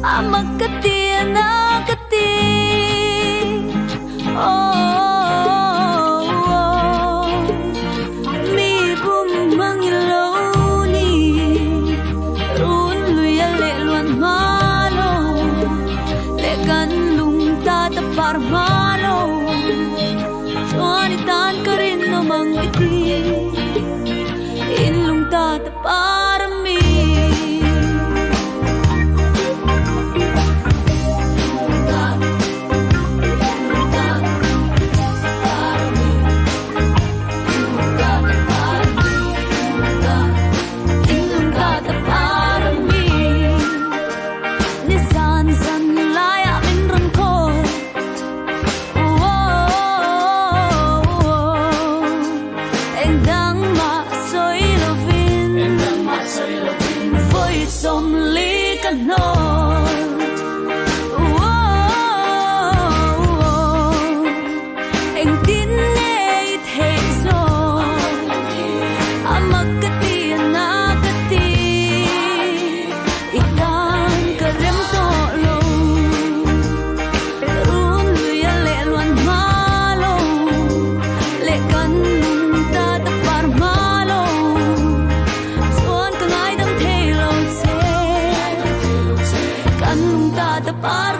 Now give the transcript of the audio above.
Amakati anakati. Mi bumangilaw ni Run luya le luan malo Lekan lung tatapar malo Suanitan ka rin namang iti Inlung tatapar mi som lika nord Anh tin nét hệ rồi Amakati anakati Ikan karem tolo Run luya le luan malo Lekan tatapar malo Suan kangay dang telo Kanung tatapar